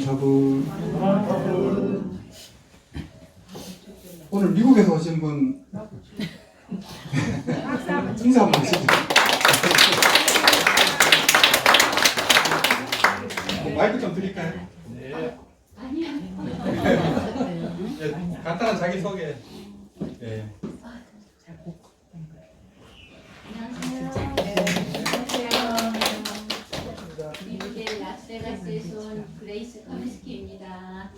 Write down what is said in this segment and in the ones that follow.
아미타불. 오늘 미국에서 오신 분 인사 한번 하시죠. 마이크 좀 드릴까요? 네. 간단한 자기소개. 네. 미국의 라스베가스에서 온 그레이스 커미스키입니다.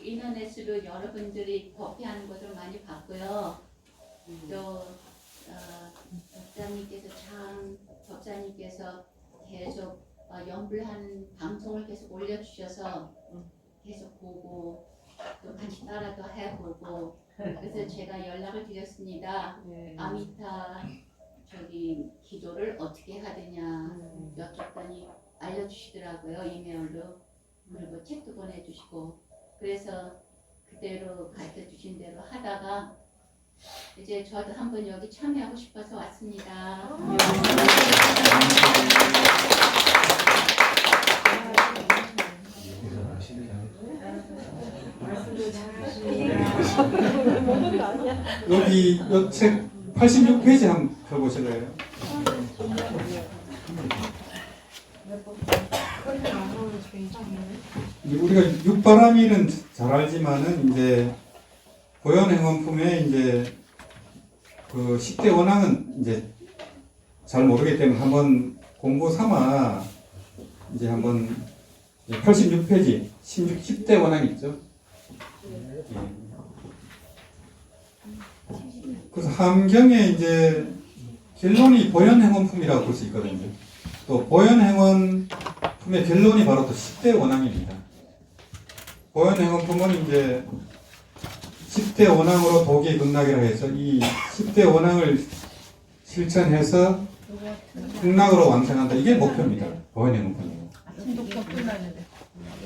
인터넷으로 여러분들이 법회하는 것을 많이 봤고요. 또 법사님께서 계속 연불한 방송을 계속 올려주셔서 계속 보고 또 같이 따라도 해보고 그래서 제가 연락을 드렸습니다. 아미타 기도를 어떻게 하느냐 여쭙더니 알려주시더라고요. 이메일로. 그리고 책도 보내주시고 그래서 그대로 가르쳐 주신 대로 하다가 이제 저도 한번 여기 참여하고 싶어서 왔습니다. 여기 책 86페이지 한번 펴보실래요? 우리가 육바라밀은 잘 알지만은 이제 고연행원품에 이제 그 10대 원앙은 이제 잘 모르기 때문에 한번 공부 삼아 이제 한번 86페이지 10대 원앙 있죠? 그래서 함경에 이제 결론이 보현행원품이라고 볼 수 있거든요. 또 보현행원품의 결론이 바로 또 10대 원앙입니다. 보현행원품은 이제 10대 원앙으로 도기 극락이라고 해서 이 10대 원앙을 실천해서 극락으로 완성한다. 이게 목표입니다. 보현행원품이에요.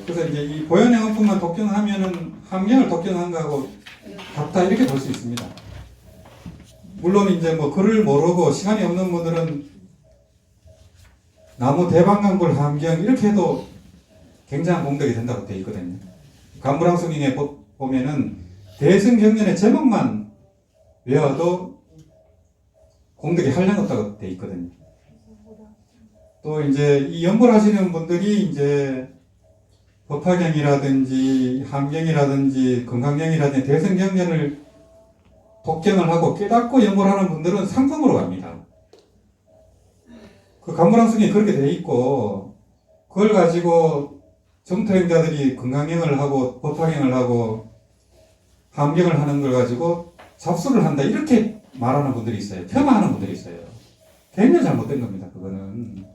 그래서 이제 이 보현행원품만 독경하면은 함경을 독경한 거하고 같다 이렇게 볼 수 있습니다. 물론 이제 뭐 글을 모르고 시간이 없는 분들은 나무 대방강불 함경 이렇게 해도 굉장한功德이 된다고 되어 있거든요. 간부랑성경에 보면은 대승경전의 제목만 외워도功德이 한량없다고 되어 있거든요. 또 이제 이 연불 하시는 분들이 이제 법화경이라든지 함경이라든지 건강경이라든지 대승경전을 독경을 하고 깨닫고 연불하는 분들은 상품으로 갑니다. 그 간부랑성이 그렇게 되어 있고 그걸 가지고 정토행자들이 건강경을 하고 법화경을 하고 함경을 하는 걸 가지고 잡수를 한다 이렇게 말하는 분들이 있어요. 폄하하는 분들이 있어요. 굉장히 잘못된 겁니다. 그거는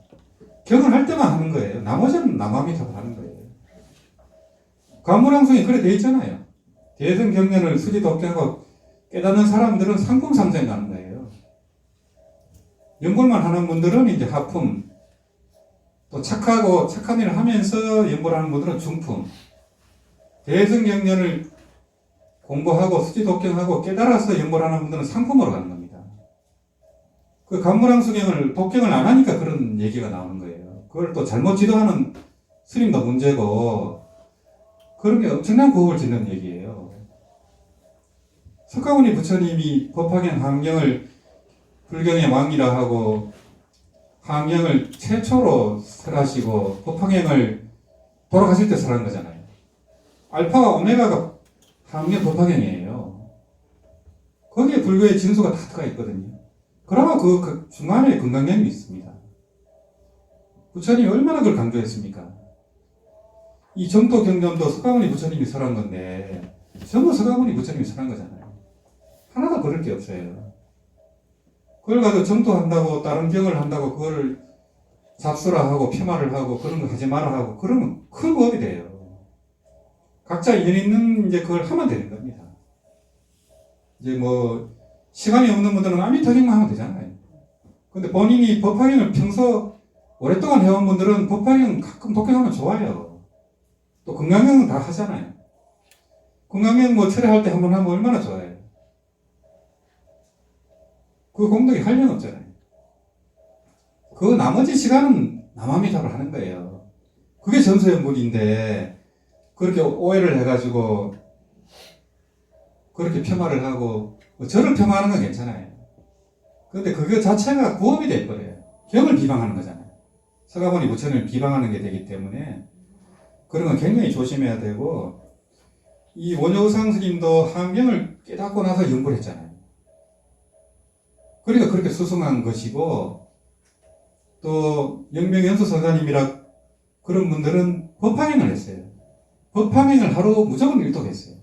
경을 할 때만 하는 거예요. 나머지는 남아미타불 하는 거예요. 간부랑성이 그래 되어 있잖아요. 대승경전을 수지 독경하고 깨닫는 사람들은 상품 상생 가는 거예요. 연불만 하는 분들은 이제 하품, 또 착한 일을 하면서 연불하는 분들은 중품, 대승경전을 공부하고 수지 독경하고 깨달아서 연불하는 분들은 상품으로 가는 겁니다. 그 간무랑수경을 독경을 안 하니까 그런 얘기가 나오는 거예요. 그걸 또 잘못 지도하는 스님도 문제고 그런 게 엄청난 고혹을 짓는 얘기예요. 석가모니 부처님이 법화경 함경을 불경의 왕이라 하고 함경을 최초로 설하시고 법화경을 돌아가실 때 설한 거잖아요. 알파와 오메가가 함경 법화경이에요. 거기에 불교의 진수가 다 들어가 있거든요. 그러나 그 중간에 건강경이 있습니다. 부처님이 얼마나 그걸 강조했습니까? 이 정토경전도 석가모니 부처님이 설한 건데 전부 석가모니 부처님이 설한 거잖아요. 하나도 그럴 게 없어요. 그걸 가지고 정토한다고 다른 경을 한다고 그걸 잡수라 하고 폄하를 하고 그런 거 하지 마라 하고 그러면 큰 법이 돼요. 각자 일 있는 이제 그걸 하면 되는 겁니다. 이제 뭐 시간이 없는 분들은 아미타경만 하면 되잖아요. 근데 본인이 법화경을 평소 오랫동안 해온 분들은 법화경 가끔 독경하면 좋아요. 또 건강경은 다 하잖아요. 건강경 뭐 철회할 때 한번 하면 얼마나 좋아요. 그功德이 한량 없잖아요. 그 나머지 시간은 남아미답을 하는 거예요. 그게 전소연물인데 그렇게 오해를 해가지고 그렇게 폄하를 하고 저를 폄하하는 건 괜찮아요. 그런데 그거 자체가 구업이 돼버려요. 경을 비방하는 거잖아요. 서가모니 부처님을 비방하는 게 되기 때문에 그런 건 굉장히 조심해야 되고, 이 원효상 스님도 한경을 깨닫고 나서 연구를 했잖아요. 그러니까 그렇게 수승한 것이고, 또 영명연수 선사님이라 그런 분들은 법화행을 했어요. 법화행을 하루 무조건 일독했어요.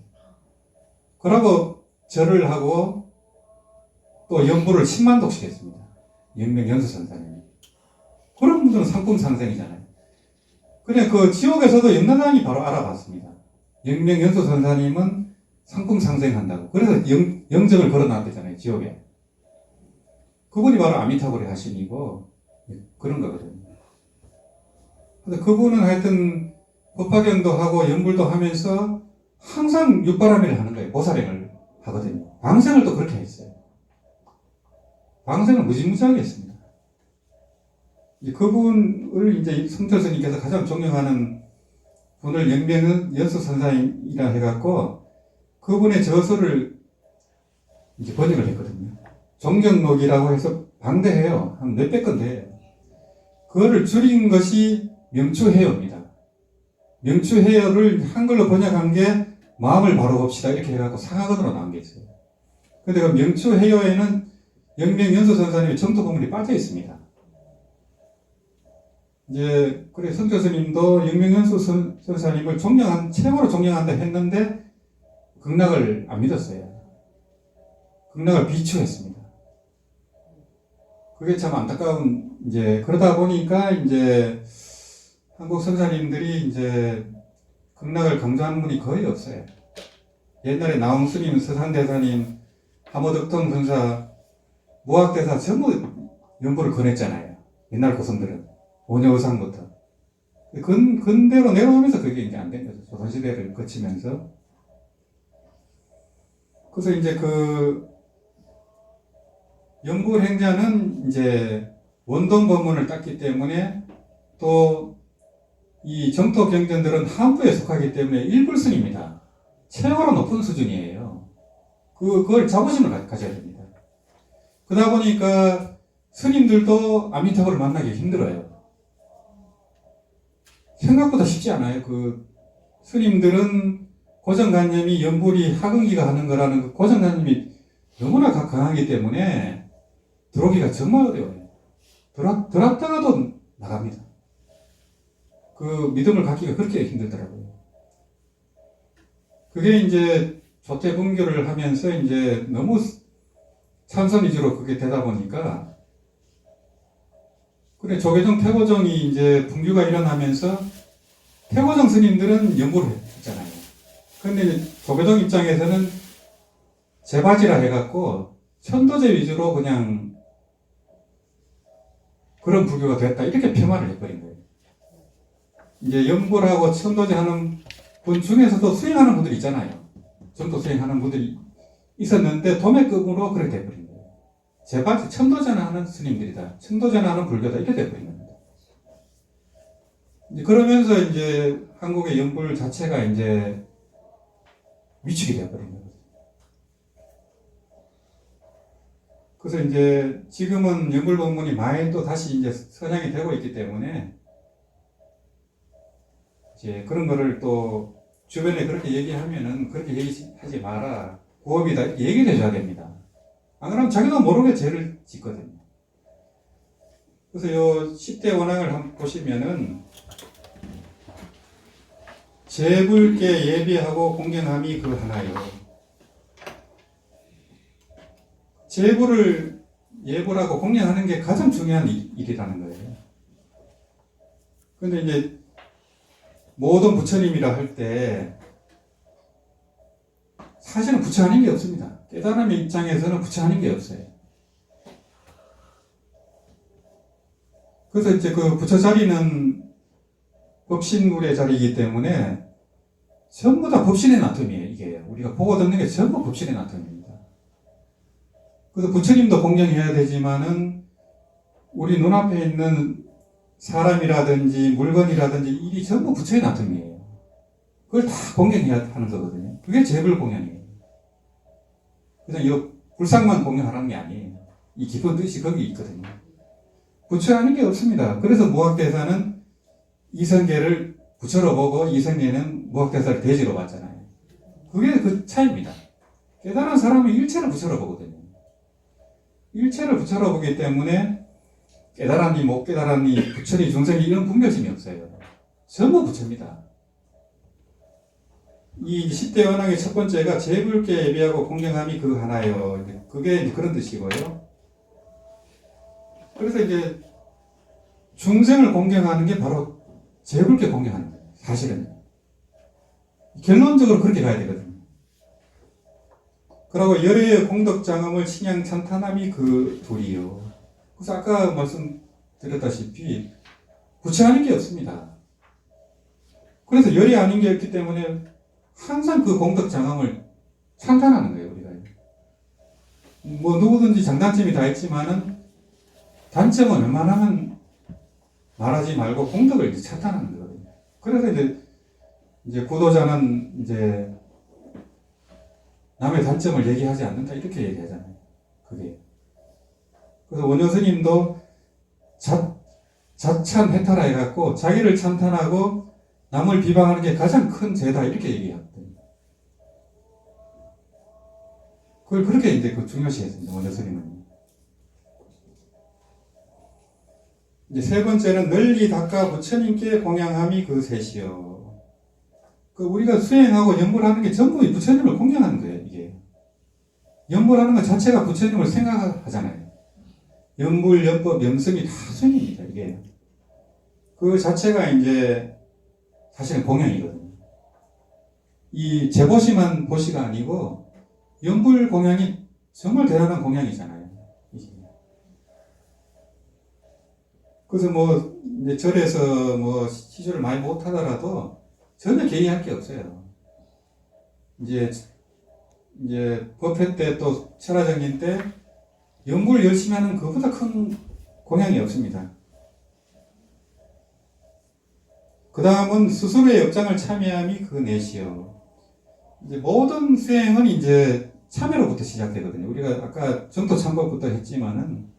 그러고 절을 하고 또 연부를 10만 독씩 했습니다. 영명연수 선사님이. 그런 분들은 상품 상생이잖아요. 그냥 그 지옥에서도 연나당이 바로 알아봤습니다. 영명연수 선사님은 상품 상생한다고. 그래서 영정을 걸어놨대잖아요, 지옥에. 그분이 바로 아미타불의 하신이고 그런 거거든요. 근데 그분은 하여튼 법화경도 하고 연불도 하면서 항상 육바라밀을 하는 거예요. 보살행을 하거든요. 방생을 또 그렇게 했어요. 방생을 무지무지하게 했습니다. 그분을 이제 성철 스님께서 가장 존경하는 분을 영명연수 선사님이라 해갖고 그분의 저서를 이제 번역을 했거든요. 종경록이라고 해서 방대해요. 한 몇백 건 돼요. 그거를 줄인 것이 명추해요입니다. 명추해요를 한글로 번역한 게 마음을 바로 봅시다 이렇게 해갖고 상하건으로 나온 게 있어요. 근데 그 명추해요에는 영명연수 선사님의 정토 부분이 빠져 있습니다. 이제 그래 성철 스님도 영명연수 선사님을 최고로 존경한다 했는데 극락을 안 믿었어요. 극락을 비추했습니다. 그게 참 안타까운, 이제 그러다 보니까 이제 한국 선사님들이 이제 극락을 강조하는 분이 거의 없어요. 옛날에 나홍 스님, 서산대사님, 하모덕통 선사, 무학대사 전부 연보를 권했잖아요. 옛날 고성들은. 원효의상부터. 근대로 내려오면서 그게 이제 안 된 거죠. 조선시대를 거치면서. 그래서 이제 그 연불행자는 이제 원동 법문을 땄기 때문에 또 이 정토 경전들은 한부에 속하기 때문에 일불승입니다. 최고로 높은 수준이에요. 그걸 자부심을 가져야 됩니다. 그러다 보니까 스님들도 아미타불을 만나기 힘들어요. 생각보다 쉽지 않아요. 그 스님들은 고정관념이 연불이 하근기가 하는 거라는 그 고정관념이 너무나 강하기 때문에 들어오기가 정말 어려워요. 들어왔다가도 나갑니다. 그 믿음을 갖기가 그렇게 힘들더라고요. 그게 이제 조퇴분교를 하면서 이제 너무 참선 위주로 그게 되다 보니까 그래 조계종 태고종이 이제 분규가 일어나면서 태고종 스님들은 연구를 했잖아요. 근데 조계종 입장에서는 제바지라 해갖고 천도제 위주로 그냥 그런 불교가 됐다 이렇게 폄하를 해버린 거예요. 이제 연불하고 천도제 하는 분 중에서도 수행하는 분들이 있잖아요. 전도 수행하는 분들이 있었는데 도매급으로 그렇게 돼버린 거예요. 제바지 천도제나 하는 스님들이다. 천도제나 하는 불교다 이렇게 돼버린 겁니다. 이제 그러면서 이제 한국의 연불 자체가 이제 위축이 되어버린 거예요. 그래서 이제 지금은 연불 법문이 많이 또 다시 이제 선양이 되고 있기 때문에 이제 그런 거를 또 주변에 그렇게 얘기하면은 그렇게 얘기하지 마라. 구업이다. 얘기를 해줘야 됩니다. 안 그러면 자기도 모르게 죄를 짓거든요. 그래서 요 10대 원앙을 한번 보시면은 제불께 예비하고 공경함이 그 하나요. 제불을 예불하고 공경하는 게 가장 중요한 일이라는 거예요. 근데 이제 모든 부처님이라 할 때 사실은 부처 아닌 게 없습니다. 깨달음의 입장에서는 부처 아닌 게 없어요. 그래서 이제 그 부처 자리는 법신굴의 자리이기 때문에 전부 다 법신의 나텀이에요. 이게 우리가 보고 듣는 게 전부 법신의 나텀입니다. 그래서 부처님도 공경해야 되지만은 우리 눈앞에 있는 사람이라든지 물건이라든지 일이 전부 부처의 나타이에요. 그걸 다 공경해야 하는 거거든요. 그게 재불 공양이에요. 그냥 이 불상만 공양하라는 게 아니에요. 이 깊은 뜻이 거기 있거든요. 부처라는 게 없습니다. 그래서 무학대사는 이성계를 부처로 보고 이성계는 무학대사를 대지로 봤잖아요. 그게 그 차이입니다. 깨달은 사람은 일체를 부처로 보거든요. 일체를 부처로 보기 때문에 깨달았니 못 깨달았니 부처니 중생이 이런 분별심이 없어요. 전부 부처입니다. 이 10대 원학의 첫 번째가 재불께 예비하고 공경함이 그 하나예요. 그게 이제 그런 뜻이고요. 그래서 이제 중생을 공경하는 게 바로 재불께 공경하는 거예요. 사실은. 결론적으로 그렇게 가야 되거든요. 그리고 열의 공덕장엄을 친양 찬탄함이 그 둘이요. 그래서 아까 말씀드렸다시피 부처 아닌 게 없습니다. 그래서 열이 아닌 게 없기 때문에 항상 그 공덕장엄을 찬탄하는 거예요. 우리가 뭐 누구든지 장단점이 다 있지만은 단점은 웬만하면 말하지 말고 공덕을 이제 찬탄하는 거거든요. 그래서 이제 구도자는 이제 남의 단점을 얘기하지 않는다 이렇게 얘기하잖아요. 그게. 그래서 원효 스님도 자찬 해탈라 해갖고 자기를 찬탄하고 남을 비방하는 게 가장 큰 죄다 이렇게 얘기하거든요. 그걸 그렇게 이제 그 중요시했습니다. 원효 스님은. 이제 세 번째는 널리 닦아 부처님께 공양함이 그 셋이요. 그 우리가 수행하고 연불하는 게 전부 부처님을 공양하는 거예요. 이게 연불하는 것 자체가 부처님을 생각하잖아요. 연불, 연법, 명성이 다 수행입니다. 이게 그 자체가 이제 사실은 공양이거든요. 이 재보시만 보시가 아니고 연불 공양이 정말 대단한 공양이잖아요. 그래서 뭐 이제 절에서 뭐 시주를 많이 못 하더라도 전혀 개의할 게 없어요. 이제 법회 때 또 철화정진 때 연불 열심히 하는 그보다 큰 공양이 없습니다. 그 다음은 스스로의 업장을 참여함이 그 넷이요. 이제 모든 수행은 이제 참여로부터 시작되거든요. 우리가 아까 정토 참법부터 했지만은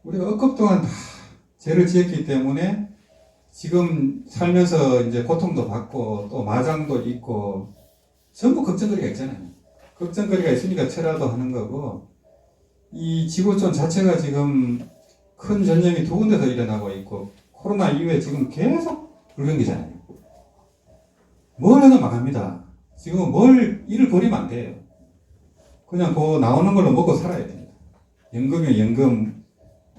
우리가 억겁 동안 다 죄를 지었기 때문에 지금 살면서 이제 고통도 받고 또 마장도 있고 전부 걱정거리가 있잖아요. 걱정거리가 있으니까 철화도 하는 거고 이 지구촌 자체가 지금 큰 전쟁이 두 군데서 일어나고 있고 코로나 이후에 지금 계속 불경기잖아요. 뭘 해도 망합니다. 지금 뭘 일을 벌이면 안 돼요. 그냥 그 나오는 걸로 먹고 살아야 됩니다. 연금이면 연금,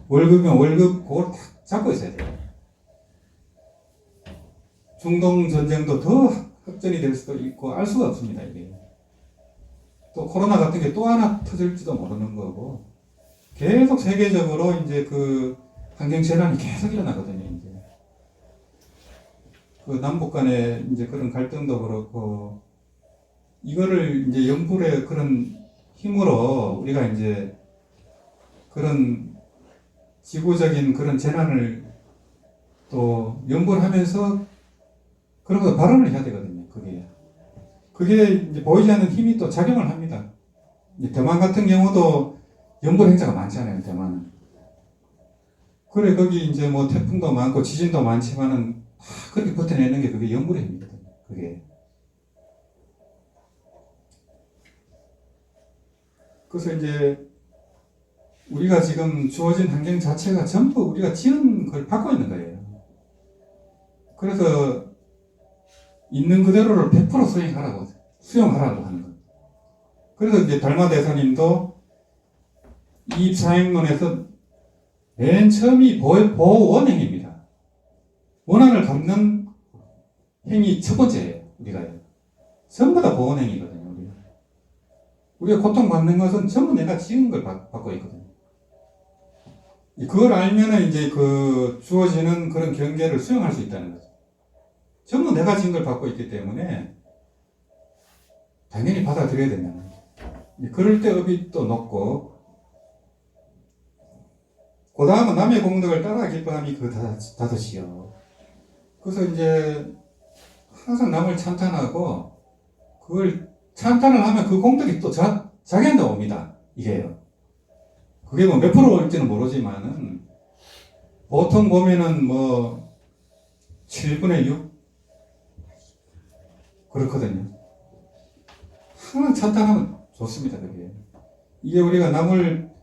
월급이면 월급 그걸 딱 잡고 있어야 돼요. 중동 전쟁도 더 확전이 될 수도 있고 알 수가 없습니다. 이게 또 코로나 같은 게 또 하나 터질지도 모르는 거고 계속 세계적으로 이제 그 환경 재난이 계속 일어나거든요. 이제 그 남북 간의 이제 그런 갈등도 그렇고 이거를 이제 연불의 그런 힘으로 우리가 이제 그런 지구적인 그런 재난을 또 연불하면서 그런 거 발언을 해야 되거든요. 그게 이제 보이지 않는 힘이 또 작용을 합니다. 대만 같은 경우도 연불 행사가 많잖아요. 대만은. 그래 거기 이제 뭐 태풍도 많고 지진도 많지만은 다 그렇게 버텨내는 게 그게 연불의 힘이거든요. 그게. 그래서 이제 우리가 지금 주어진 환경 자체가 전부 우리가 지은 걸 받고 있는 거예요. 그래서 있는 그대로를 100% 수용하라고 하는 거예요. 그래서 이제 달마대사님도 이입사행론에서 맨 처음이 보원행입니다. 원한을 갚는 행위 첫 번째예요. 우리가요. 전부 다 보원행이거든요. 우리가 고통받는 것은 전부 내가 지은 걸 받고 있거든요. 그걸 알면은 이제 그 주어지는 그런 경계를 수용할 수 있다는 거죠. 전부 내가 지은 걸 받고 있기 때문에 당연히 받아들여야 된다는 거죠. 그럴 때 업이 또 높고 그 다음은 남의 공덕을 따라 기뻐함이 그 다섯이요. 그래서 이제 항상 남을 찬탄하고 그걸 찬탄을 하면 그 공덕이 또 자기한테 옵니다. 이게요. 그게 뭐 몇 프로 올지는 모르지만은 보통 보면은 뭐 7분의 6 그렇거든요. 항상 찬탄하면 좋습니다. 그게. 이게 우리가 남을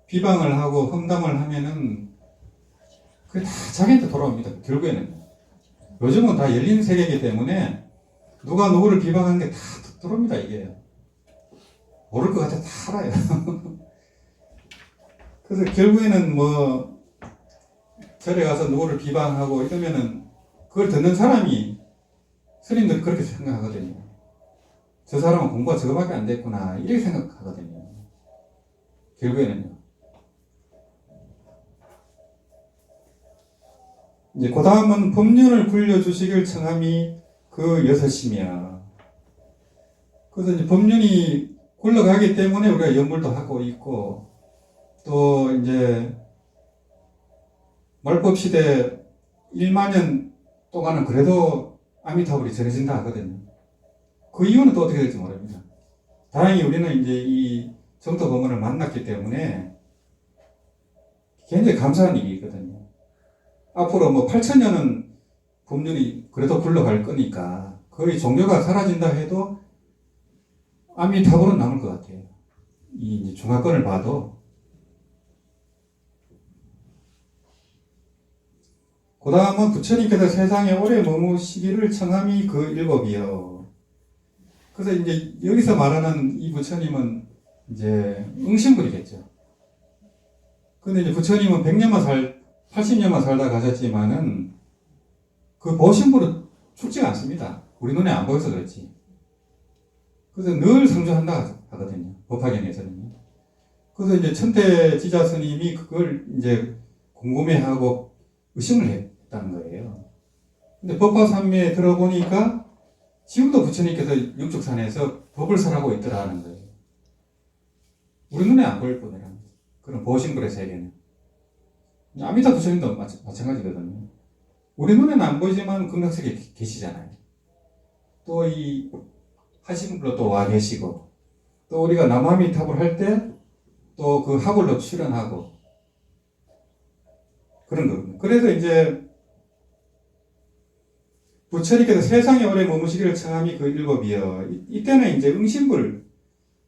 비방을 하고 험담을 하면은 그게 다 자기한테 돌아옵니다. 결국에는. 요즘은 다 열린 세계이기 때문에 누가 누구를 비방하는 게 다 들어옵니다. 이게. 모를 것 같아 다 알아요. 그래서 결국에는 뭐 절에 가서 누구를 비방하고 이러면은 그걸 듣는 사람이 스님들이 그렇게 생각하거든요. 저 사람은 공부가 저거밖에 안 됐구나 이렇게 생각하거든요. 결국에는요. 이제 그 다음은 법륜을 굴려주시길 청함이 그 여섯이며, 그래서 이제 법륜이 굴러가기 때문에 우리가 연불도 하고 있고, 또 이제 말법 시대 1만 년 동안은 그래도 아미타불이 전해진다 하거든요. 그 이유는 또 어떻게 될지 모릅니다. 다행히 우리는 이제 이 정토 법문을 만났기 때문에 굉장히 감사한 일이거든요. 앞으로 뭐 8천년은 법륜이 그래도 굴러갈 거니까 거의 종교가 사라진다 해도 아미타불은 남을 것 같아요. 이 이제 중화권을 봐도. 그 다음은 부처님께서 세상에 오래 머무시기를 청함이 그 일곱이요. 그래서 이제 여기서 말하는 이 부처님은 이제 응신불이겠죠. 근데 이제 부처님은 80년만 살다 가셨지만은 그 보신불은 죽지가 않습니다. 우리 눈에 안 보여서 그렇지. 그래서 늘 상주한다 하거든요. 법화경에서는요. 그래서 이제 천태 지자 스님이 그걸 이제 궁금해하고 의심을 했다는 거예요. 근데 법화산매에 들어보니까 지금도 부처님께서 영축산에서 법을 설하고 있더라는 거예요. 우리 눈에 안 보일 뿐이라는 거죠. 그런 보신불의 세계는. 아미타 부처님도 마찬가지거든요. 우리 눈에는 안 보이지만 극락세계에 계시잖아요. 또 이 하신불로 또 와 계시고, 또 우리가 남아미탑을 할 때 또 그 하불로 출연하고 그런 거거든요. 그래서 이제 부처님께서 세상에 오래 머무시기를 청함이 그 일곱이여. 이때는 이제 응신불의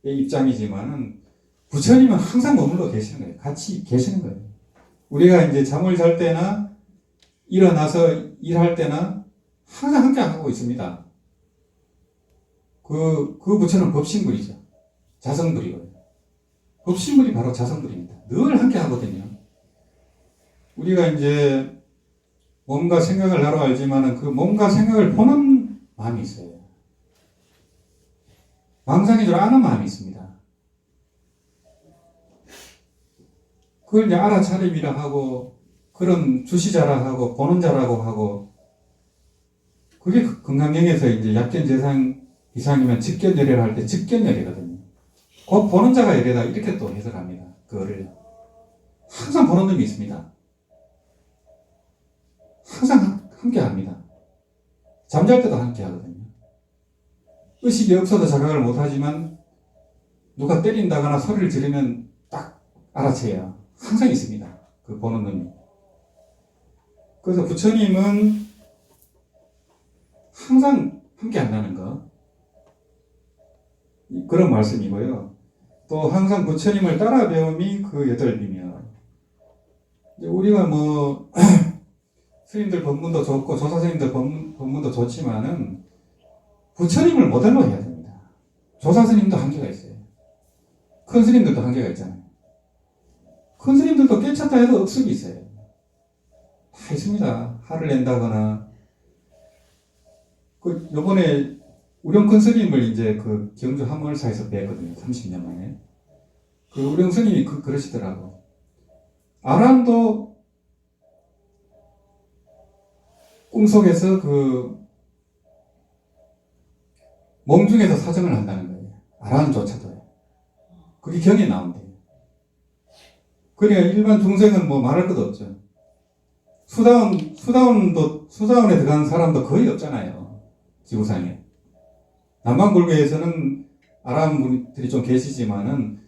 입장이지만은 부처님은 항상 머물러 계시는 거예요. 같이 계시는 거예요. 우리가 이제 잠을 잘 때나 일어나서 일할 때나 항상 함께 하고 있습니다. 그 부처는 법신불이죠. 자성불이거든요. 법신불이 바로 자성불입니다. 늘 함께 하거든요. 우리가 이제 몸과 생각을 나로 알지만은 그 몸과 생각을 보는 마음이 있어요. 망상인 줄 아는 마음이 있습니다. 그걸 이제 알아차림이라 하고, 그런 주시자라 하고, 보는 자라고 하고, 그게 금강경에서 이제 약견재상 이상이면 직견열애를 할 때 직견열애거든요. 곧 보는 자가 열애다 이렇게 또 해석합니다. 그거를 항상 보는 놈이 있습니다. 항상 함께 합니다. 잠잘 때도 함께 하거든요. 의식이 없어도 자각을 못하지만 누가 때린다거나 소리를 지르면 딱 알아채요. 항상 있습니다. 그 보는 놈이. 그래서 부처님은 항상 함께 한다는 거. 그런 말씀이고요. 또 항상 부처님을 따라 배움이 그 여덟이며, 우리가 뭐 스님들 법문도 좋고 조사 스님들 법문도 좋지만은 부처님을 모델로 해야 됩니다. 조사 스님도 한계가 있어요. 큰 스님들도 한계가 있잖아요. 큰 스님들도 깨쳤다 해도 억습이 있어요. 다 있습니다. 화를 낸다거나. 요번에 우령 큰 스님을 이제 그 경주 함월사에서 뵀거든요. 30년 만에. 그 우령 스님이 그러시더라고. 아란도 꿈속에서 그 몽중에서 사정을 한다는 거예요. 아란조차도. 그게 경에 나온대요. 그러니까 일반 중생은 뭐 말할 것도 없죠. 수다원에 들어가는 사람도 거의 없잖아요. 지구상에. 남방불교에서는 아랍 분들이 좀 계시지만은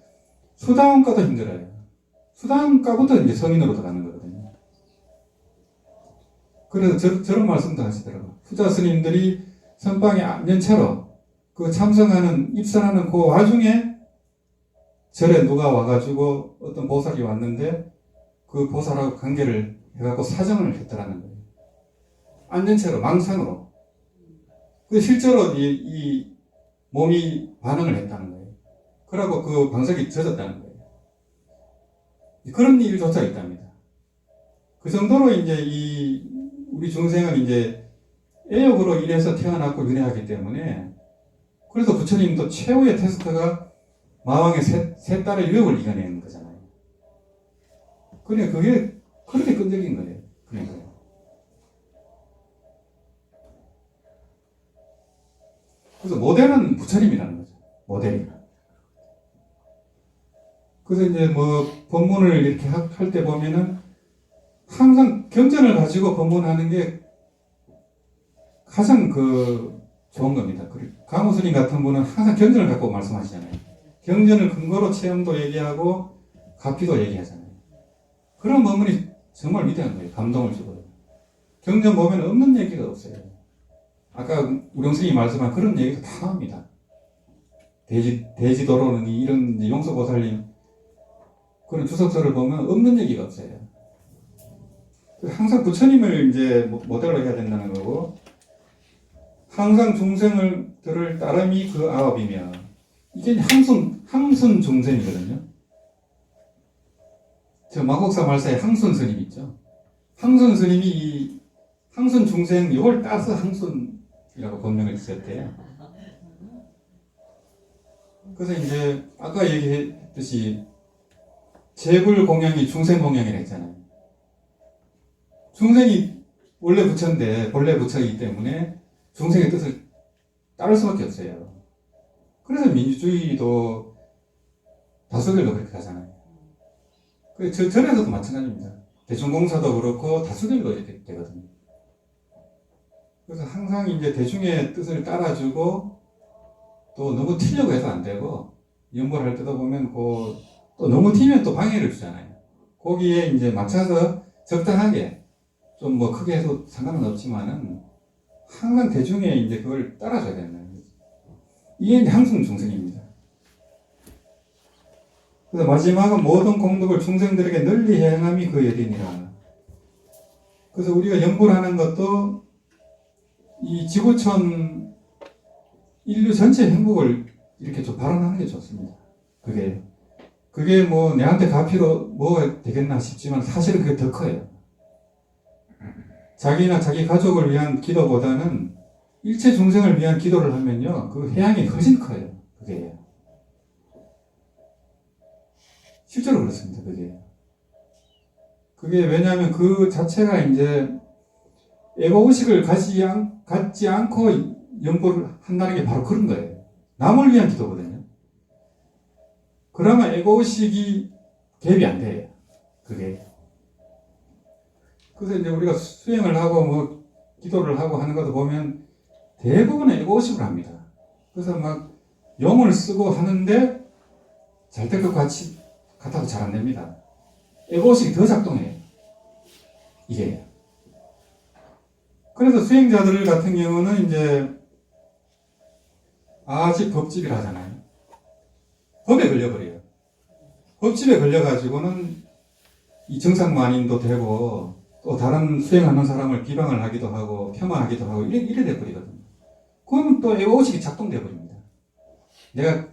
수다원과도 힘들어요. 수다원과부터 이제 성인으로 들어가는 거거든요. 그래서 저런 말씀도 하시더라고요. 후자 스님들이 선방에 안면차로 그 참석하는, 입선하는 그 와중에 절에 누가 와가지고 어떤 보살이 왔는데 그 보살하고 관계를 해갖고 사정을 했더라는 거예요. 안전체로, 망상으로. 그 실제로 이 몸이 반응을 했다는 거예요. 그러고 그 방석이 젖었다는 거예요. 그런 일조차 있답니다. 그 정도로 이제 우리 중생은 이제 애욕으로 인해서 태어났고 윤회하기 때문에 그래서 부처님도 최후의 테스트가 마왕의 세 딸의 유혹을 이겨내는 거잖아요. 그러니까 그게 그렇게 끈적인 거예요. 그러니까요. 그래서 모델은 부처님이라는 거죠. 모델이. 그래서 이제 뭐 법문을 이렇게 할 때 보면은 항상 경전을 가지고 법문하는 게 가장 좋은 겁니다. 강호 스님 같은 분은 항상 경전을 갖고 말씀하시잖아요. 경전을 근거로 체험도 얘기하고 가피도 얘기하잖아요. 그런 법문이 정말 위대한 거예요. 감동을 주고요. 경전 보면 없는 얘기가 없어요. 아까 우령 스님이 말씀한 그런 얘기도 다 나옵니다. 대지도로는 이런 용서보살님 그런 주석서를 보면 없는 얘기가 없어요. 항상 부처님을 이제 모델로 해야 된다는 거고, 항상 중생들을 따름이 그 아업이며, 이게 항순 중생이거든요. 저 마곡사 말사에 항순 스님 있죠. 항순 스님이 이 항순 중생 이걸 따서 항순이라고 법명을 지었대요. 그래서 이제 아까 얘기했듯이 재불 공양이 중생 공양이라 했잖아요. 중생이 원래 부처인데 본래 부처이기 때문에 중생의 뜻을 따를 수밖에 없어요. 그래서 민주주의도 다수결도 그렇게 하잖아요. 절에서도 마찬가지입니다. 대중공사도 그렇고 다수결도 이렇게 되거든요. 그래서 항상 이제 대중의 뜻을 따라주고 또 너무 튀려고 해서 안 되고 연보를 할 때도 보면 또 너무 튀면 또 방해를 주잖아요. 거기에 이제 맞춰서 적당하게 좀 뭐 크게 해도 상관은 없지만은 항상 대중의 이제 그걸 따라줘야 된다는 거죠. 이게 이제 항상 중생입니다. 그래서 마지막은 모든 공덕을 중생들에게 널리 행함이 그 여린이라. 그래서 우리가 연불 하는 것도 이 지구촌 인류 전체 행복을 이렇게 좀 발언하는 게 좋습니다. 그게 뭐 내한테 가피로 뭐가 되겠나 싶지만 사실은 그게 더 커요. 자기나 자기 가족을 위한 기도보다는 일체 중생을 위한 기도를 하면요, 그 해양이 훨씬 커요. 그게 실제로 그렇습니다. 그게 왜냐하면 그 자체가 이제 에고의식을 갖지 않고 연보를 한다는 게 바로 그런 거예요. 남을 위한 기도거든요. 그러면 에고의식이 개입이 안 돼요. 그게. 그래서 이제 우리가 수행을 하고 뭐 기도를 하고 하는 것도 보면 대부분은 에고의식으로 합니다. 그래서 막 용을 쓰고 하는데 잘 될 것 같아도 잘 안 됩니다. 에고의식이 더 작동해요. 이게. 그래서 수행자들 같은 경우는 이제 아직 법집이라 하잖아요. 법에 걸려버려요. 법집에 걸려가지고는 이 정상만인도 되고 또 다른 수행하는 사람을 비방을 하기도 하고 폄하하기도 하고 이래 돼버리거든요. 그러면 또 에고의식이 작동돼 버립니다. 내가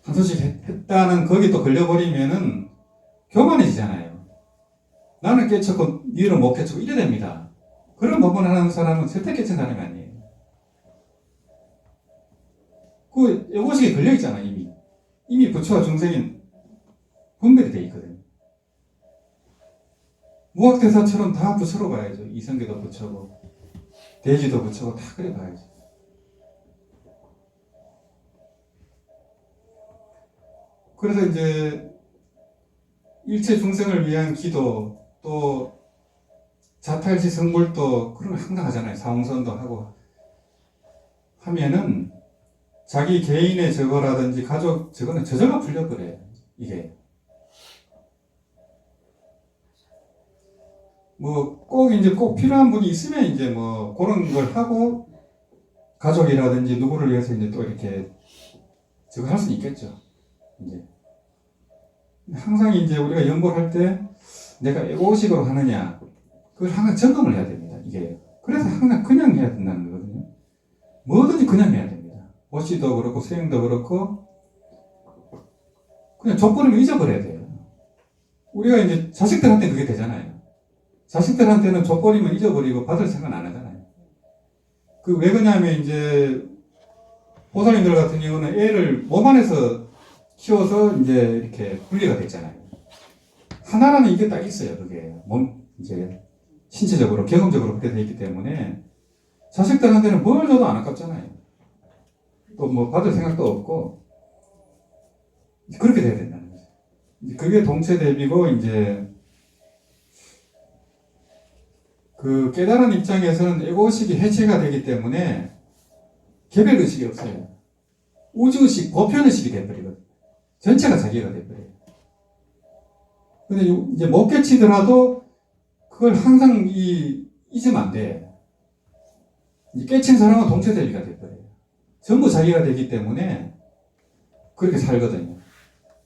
한 소식 했다는 거기 또 걸려버리면은 교만해지잖아요. 나는 깨쳤고 니는 못 깨쳤고 이래 됩니다. 그런 법문하는 사람은 절대 깨친 사람이 아니에요. 그 에고의식에 걸려있잖아. 이미 부처와 중생이 분별이 돼 있거든요. 무학대사처럼 다 부처로 봐야죠. 이성계도 부처고 대지도 부처고 다 그래 봐야죠. 그래서 이제 일체 중생을 위한 기도, 또 자탈시 성불도 그런 걸 항상 하잖아요. 사홍선도 하고 하면은 자기 개인의 저거라든지 가족 저거는 저절로 풀려버려요. 이게 뭐 꼭 이제 꼭 필요한 분이 있으면 이제 뭐 그런 걸 하고 가족이라든지 누구를 위해서 이제 또 이렇게 저거 할 수는 있겠죠. 이제 항상 이제 우리가 연구를 할 때 내가 에고식으로 하느냐 그걸 항상 점검을 해야 됩니다. 이게 그래서 항상 그냥 해야 된다는 거거든요. 뭐든지 그냥 해야 됩니다. 오시도 그렇고 수행도 그렇고 그냥 족보를 잊어버려야 돼요. 우리가 이제 자식들한테 그게 되잖아요. 자식들한테는 족보리면 잊어버리고 받을 생각 안 하잖아요. 그 왜 그러냐면 이제 보살님들 같은 경우는 애를 몸 안에서 키워서 이제 이렇게 분리가 됐잖아요. 하나라는 이게 딱 있어요. 그게 몸 이제 신체적으로 경험적으로 그렇게 돼 있기 때문에 자식들한테는 뭘 줘도 안 아깝잖아요. 또 뭐 받을 생각도 없고 그렇게 돼야 된다는 거죠. 그게 동체 대비고 이제 그 깨달은 입장에서는 에고의식이 해체가 되기 때문에 개별의식이 없어요. 우주의식, 보편의식이 돼버리거든요. 전체가 자기가 돼버려요. 근데 이제 못 깨치더라도 그걸 항상 잊으면 안 돼. 깨친 사람은 동체 대비가 돼버려요. 전부 자기가 되기 때문에 그렇게 살거든요.